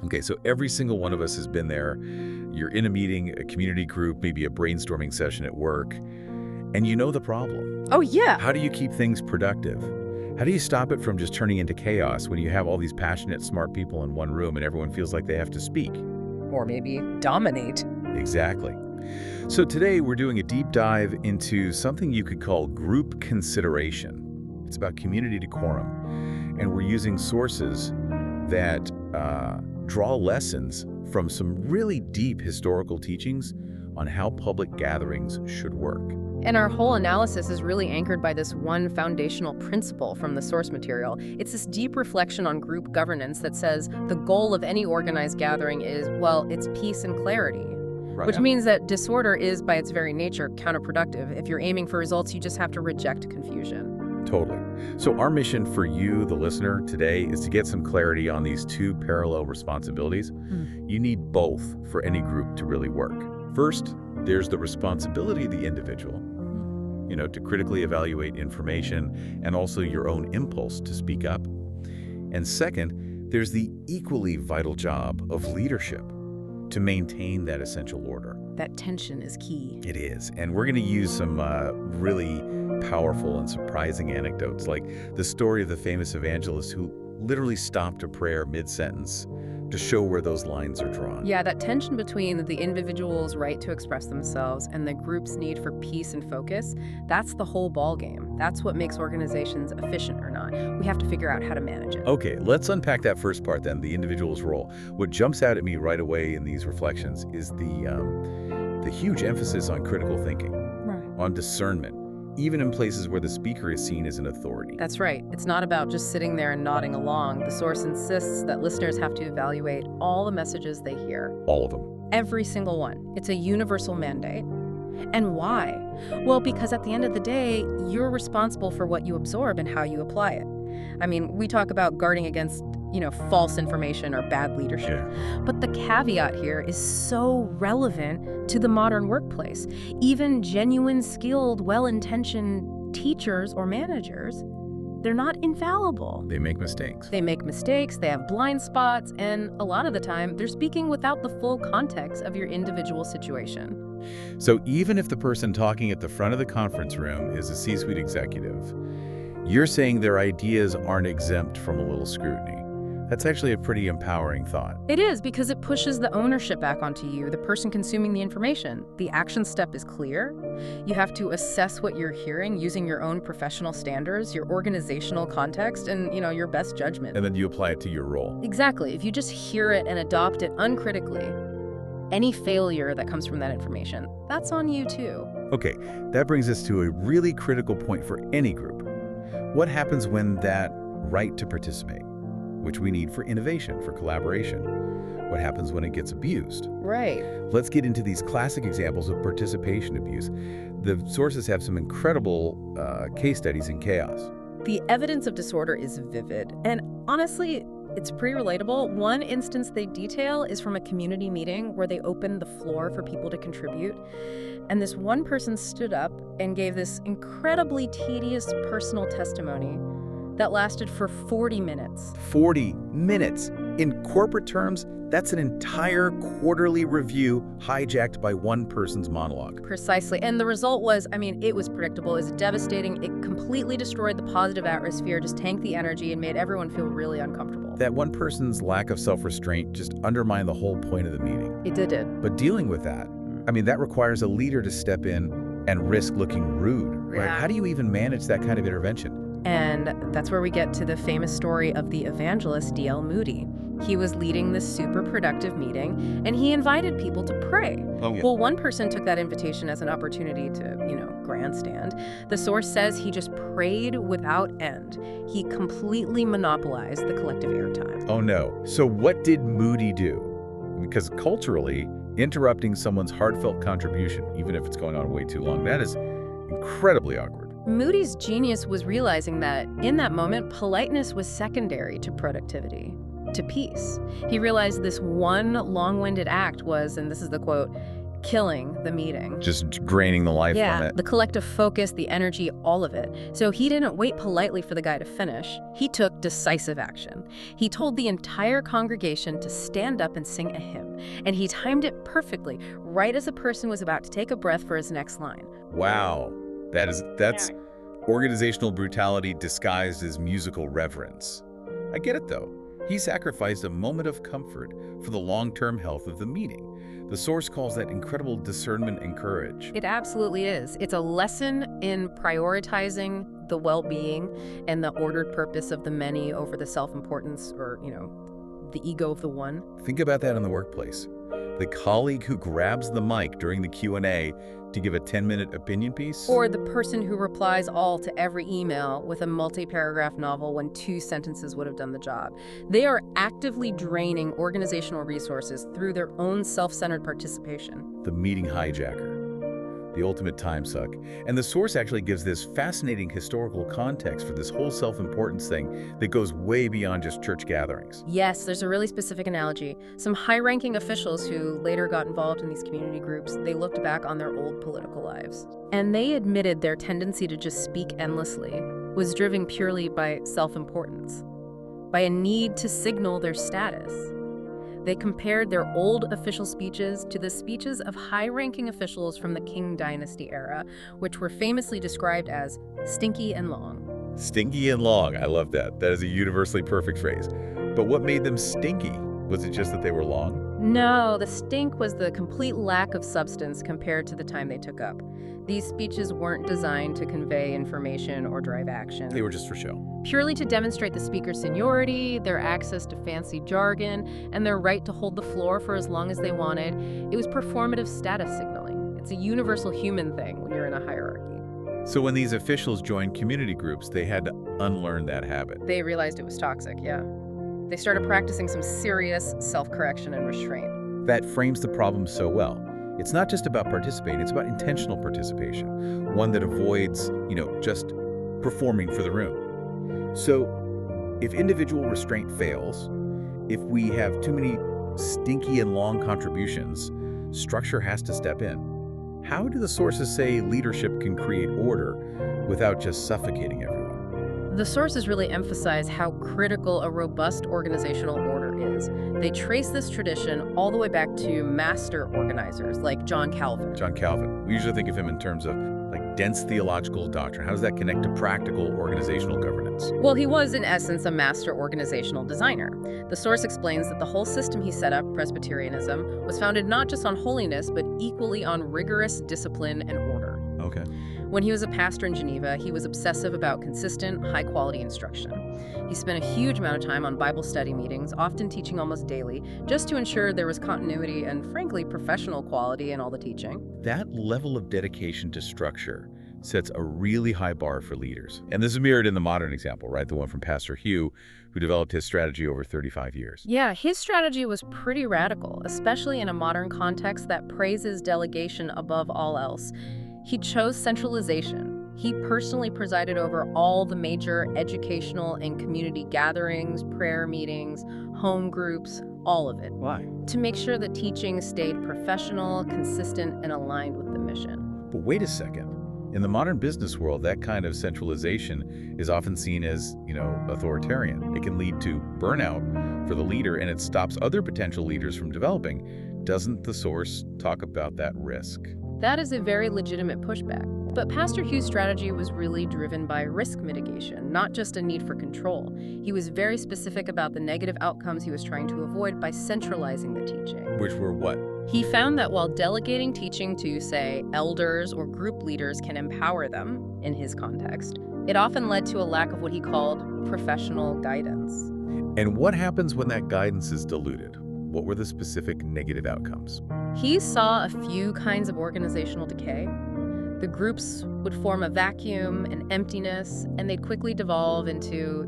Okay, so every single one of us has been there. You're in a meeting, a community group, maybe a brainstorming session at work, and you know the problem. Oh, yeah. How do you keep things productive? How do you stop it from just turning into chaos when you have all these passionate, smart people in one room and everyone feels like they have to speak? Or maybe dominate. Exactly. So today we're doing a deep dive into something you could call group consideration. It's about community decorum, and we're using sources that draw lessons from some really deep historical teachings on how public gatherings should work. And our whole analysis is really anchored by this one foundational principle from the source material. It's this deep reflection on group governance that says the goal of any organized gathering is, well, it's peace and clarity. Right. Which means that disorder is, by its very nature, counterproductive. If you're aiming for results, you just have to reject confusion. Totally. So our mission for you, the listener, today is to get some clarity on these two parallel responsibilities. You need both for any group to really work. First, there's the responsibility of the individual, to critically evaluate information and also your own impulse to speak up. And second, there's the equally vital job of leadership to maintain that essential order. That tension is key. It is. And we're going to use some really powerful and surprising anecdotes, like the story of the famous evangelist who literally stopped a prayer mid-sentence to show where those lines are drawn. Yeah, that tension between the individual's right to express themselves and the group's need for peace and focus, that's the whole ballgame. That's what makes organizations efficient or not. We have to figure out how to manage it. Okay, let's unpack that first part then, the individual's role. What jumps out at me right away in these reflections is the huge emphasis on critical thinking, on discernment, even in places where the speaker is seen as an authority. That's right. It's not about just sitting there and nodding along. The source insists that listeners have to evaluate all the messages they hear. All of them. Every single one. It's a universal mandate. And why? Well, because at the end of the day, you're responsible for what you absorb and how you apply it. I mean, we talk about guarding against, false information or bad leadership. Yeah. But the caveat here is so relevant to the modern workplace. Even genuine, skilled, well-intentioned teachers or managers, they're not infallible. They make mistakes. They make mistakes, they have blind spots, and a lot of the time, they're speaking without the full context of your individual situation. So even if the person talking at the front of the conference room is a C-suite executive, you're saying their ideas aren't exempt from a little scrutiny. That's actually a pretty empowering thought. It is, because it pushes the ownership back onto you, the person consuming the information. The action step is clear. You have to assess what you're hearing using your own professional standards, your organizational context, and, your best judgment. And then you apply it to your role. Exactly. If you just hear it and adopt it uncritically, any failure that comes from that information, that's on you too. Okay, that brings us to a really critical point for any group. What happens when that right to participate, which we need for innovation, for collaboration, what happens when it gets abused? Right. Let's get into these classic examples of participation abuse. The sources have some incredible case studies in chaos. The evidence of disorder is vivid, and honestly, it's pretty relatable. One instance they detail is from a community meeting where they opened the floor for people to contribute. And this one person stood up and gave this incredibly tedious personal testimony that lasted for 40 minutes. 40 minutes! In corporate terms, that's an entire quarterly review hijacked by one person's monologue. Precisely. And the result was, it was predictable. It was devastating. It completely destroyed the positive atmosphere, just tanked the energy, and made everyone feel really uncomfortable. That one person's lack of self-restraint just undermined the whole point of the meeting. It did. But dealing with that, that requires a leader to step in and risk looking rude. Right? How do you even manage that kind of intervention? And that's where we get to the famous story of the evangelist D.L. Moody. He was leading this super productive meeting, and he invited people to pray. Oh, yeah. Well, one person took that invitation as an opportunity to, grandstand. The source says he just prayed without end. He completely monopolized the collective airtime. Oh, no. So what did Moody do? Because culturally, interrupting someone's heartfelt contribution, even if it's going on way too long, that is incredibly awkward. Moody's genius was realizing that, in that moment, politeness was secondary to productivity, to peace. He realized this one long-winded act was, and this is the quote, killing the meeting. Just draining the life from it. The collective focus, the energy, all of it. So he didn't wait politely for the guy to finish. He took decisive action. He told the entire congregation to stand up and sing a hymn. And he timed it perfectly, right as a person was about to take a breath for his next line. Wow. That's organizational brutality disguised as musical reverence. I get it, though. He sacrificed a moment of comfort for the long-term health of the meeting. The source calls that incredible discernment and courage. It absolutely is. It's a lesson in prioritizing the well-being and the ordered purpose of the many over the self-importance or, the ego of the one. Think about that in the workplace. The colleague who grabs the mic during the Q&A to give a 10-minute opinion piece? Or the person who replies all to every email with a multi-paragraph novel when 2 sentences would have done the job. They are actively draining organizational resources through their own self-centered participation. The meeting hijacker. The ultimate time suck. And the source actually gives this fascinating historical context for this whole self-importance thing that goes way beyond just church gatherings. Yes, there's a really specific analogy. Some high-ranking officials who later got involved in these community groups, they looked back on their old political lives. And they admitted their tendency to just speak endlessly was driven purely by self-importance, by a need to signal their status. They compared their old official speeches to the speeches of high-ranking officials from the Qing Dynasty era, which were famously described as stinky and long. Stinky and long. I love that. That is a universally perfect phrase. But what made them stinky? Was it just that they were long? No, the stink was the complete lack of substance compared to the time they took up. These speeches weren't designed to convey information or drive action. They were just for show. Purely to demonstrate the speaker's seniority, their access to fancy jargon, and their right to hold the floor for as long as they wanted. It was performative status signaling. It's a universal human thing when you're in a hierarchy. So when these officials joined community groups, they had to unlearn that habit. They realized it was toxic, yeah. They started practicing some serious self-correction and restraint. That frames the problem so well. It's not just about participating, it's about intentional participation, one that avoids, just performing for the room. So if individual restraint fails, if we have too many stinky and long contributions, structure has to step in. How do the sources say leadership can create order without just suffocating everyone? The sources really emphasize how critical a robust organizational order is. They trace this tradition all the way back to master organizers like John Calvin. John Calvin. We usually think of him in terms of dense theological doctrine. How does that connect to practical organizational governance? Well, he was in essence a master organizational designer. The source explains that the whole system he set up, Presbyterianism, was founded not just on holiness, but equally on rigorous discipline and order. Okay. When he was a pastor in Geneva, he was obsessive about consistent, high-quality instruction. He spent a huge amount of time on Bible study meetings, often teaching almost daily, just to ensure there was continuity and, frankly, professional quality in all the teaching. That level of dedication to structure sets a really high bar for leaders. And this is mirrored in the modern example, right? The one from Pastor Hugh, who developed his strategy over 35 years. Yeah, his strategy was pretty radical, especially in a modern context that praises delegation above all else. He chose centralization. He personally presided over all the major educational and community gatherings, prayer meetings, home groups, all of it. Why? To make sure the teaching stayed professional, consistent, and aligned with the mission. But wait a second. In the modern business world, that kind of centralization is often seen as, authoritarian. It can lead to burnout for the leader, and it stops other potential leaders from developing. Doesn't the source talk about that risk? That is a very legitimate pushback. But Pastor Hugh's strategy was really driven by risk mitigation, not just a need for control. He was very specific about the negative outcomes he was trying to avoid by centralizing the teaching. Which were what? He found that while delegating teaching to, say, elders or group leaders can empower them, in his context, it often led to a lack of what he called professional guidance. And what happens when that guidance is diluted? What were the specific negative outcomes? He saw a few kinds of organizational decay. The groups would form a vacuum, an emptiness, and they'd quickly devolve into,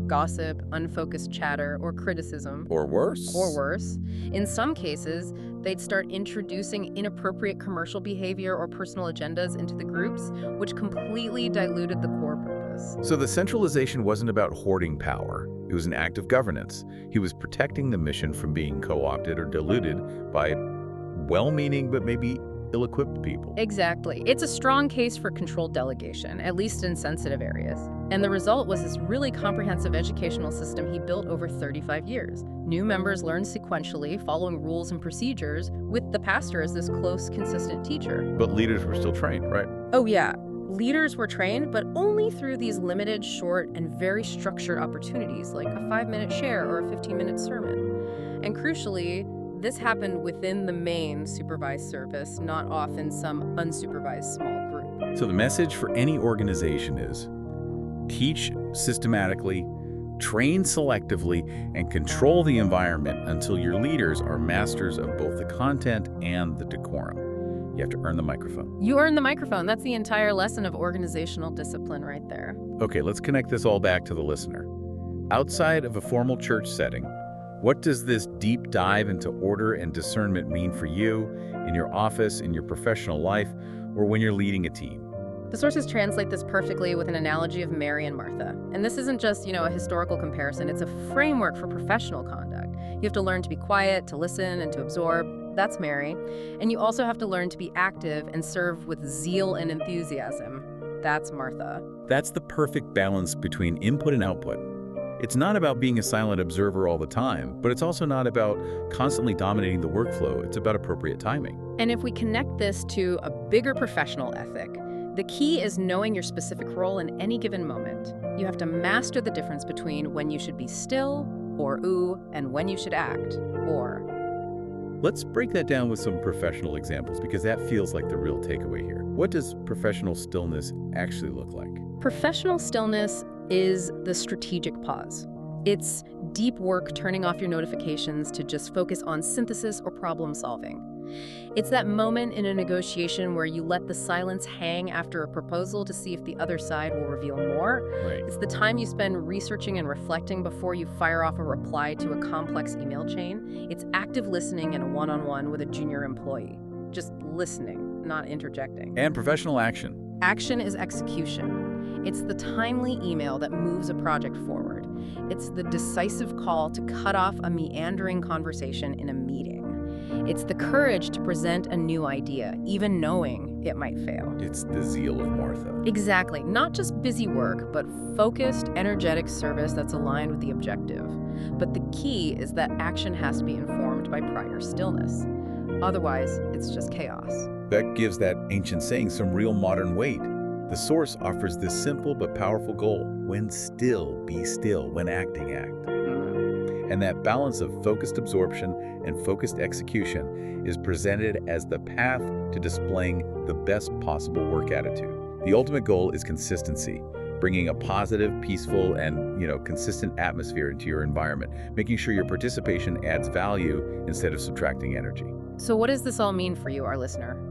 gossip, unfocused chatter, or criticism. Or worse. Or worse. In some cases, they'd start introducing inappropriate commercial behavior or personal agendas into the groups, which completely diluted the core purpose. So the centralization wasn't about hoarding power. It was an act of governance. He was protecting the mission from being co-opted or diluted by well-meaning but maybe ill-equipped people. Exactly. It's a strong case for controlled delegation, at least in sensitive areas. And the result was this really comprehensive educational system he built over 35 years. New members learned sequentially, following rules and procedures, with the pastor as this close, consistent teacher. But leaders were still trained, right? Oh, yeah. Leaders were trained, but only through these limited, short, and very structured opportunities, like a 5-minute share or a 15-minute sermon. And crucially, this happened within the main supervised service, not off in some unsupervised small group. So the message for any organization is teach systematically, train selectively, and control the environment until your leaders are masters of both the content and the decorum. You have to earn the microphone. You earn the microphone. That's the entire lesson of organizational discipline right there. Okay, let's connect this all back to the listener. Outside of a formal church setting, what does this deep dive into order and discernment mean for you, in your office, in your professional life, or when you're leading a team? The sources translate this perfectly with an analogy of Mary and Martha. And this isn't just, a historical comparison. It's a framework for professional conduct. You have to learn to be quiet, to listen, and to absorb. That's Mary. And you also have to learn to be active and serve with zeal and enthusiasm. That's Martha. That's the perfect balance between input and output. It's not about being a silent observer all the time, but it's also not about constantly dominating the workflow. It's about appropriate timing. And if we connect this to a bigger professional ethic, the key is knowing your specific role in any given moment. You have to master the difference between when you should be still, or ooh, and when you should act, or. Let's break that down with some professional examples, because that feels like the real takeaway here. What does professional stillness actually look like? Professional stillness is the strategic pause. It's deep work turning off your notifications to just focus on synthesis or problem solving. It's that moment in a negotiation where you let the silence hang after a proposal to see if the other side will reveal more. Right. It's the time you spend researching and reflecting before you fire off a reply to a complex email chain. It's active listening in a one-on-one with a junior employee. Just listening, not interjecting. And professional action. Action is execution. It's the timely email that moves a project forward. It's the decisive call to cut off a meandering conversation in a meeting. It's the courage to present a new idea, even knowing it might fail. It's the zeal of Martha. Exactly. Not just busy work, but focused, energetic service that's aligned with the objective. But the key is that action has to be informed by prior stillness. Otherwise, it's just chaos. That gives that ancient saying some real modern weight. The source offers this simple but powerful goal: when still, be still; when acting, act. And that balance of focused absorption and focused execution is presented as the path to displaying the best possible work attitude. The ultimate goal is consistency, bringing a positive, peaceful, and consistent atmosphere into your environment, making sure your participation adds value instead of subtracting energy. So what does this all mean for you, our listener?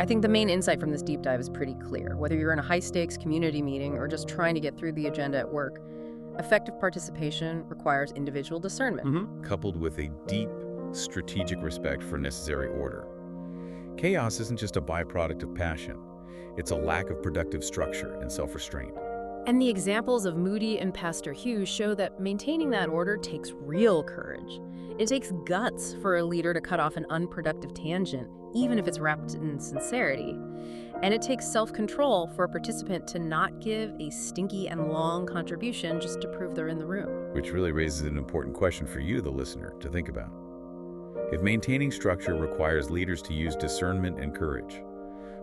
I think the main insight from this deep dive is pretty clear. Whether you're in a high-stakes community meeting or just trying to get through the agenda at work, effective participation requires individual discernment. Coupled with a deep, strategic respect for necessary order. Chaos isn't just a byproduct of passion. It's a lack of productive structure and self-restraint. And the examples of Moody and Pastor Hughes show that maintaining that order takes real courage. It takes guts for a leader to cut off an unproductive tangent, even if it's wrapped in sincerity. And it takes self-control for a participant to not give a stinky and long contribution just to prove they're in the room. Which really raises an important question for you, the listener, to think about. If maintaining structure requires leaders to use discernment and courage,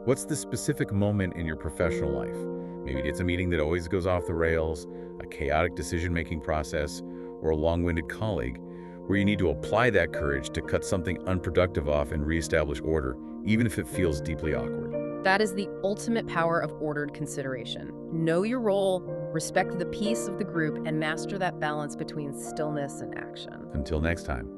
what's the specific moment in your professional life? Maybe it's a meeting that always goes off the rails, a chaotic decision-making process, or a long-winded colleague, where you need to apply that courage to cut something unproductive off and reestablish order, even if it feels deeply awkward. That is the ultimate power of ordered consideration. Know your role, respect the peace of the group, and master that balance between stillness and action. Until next time.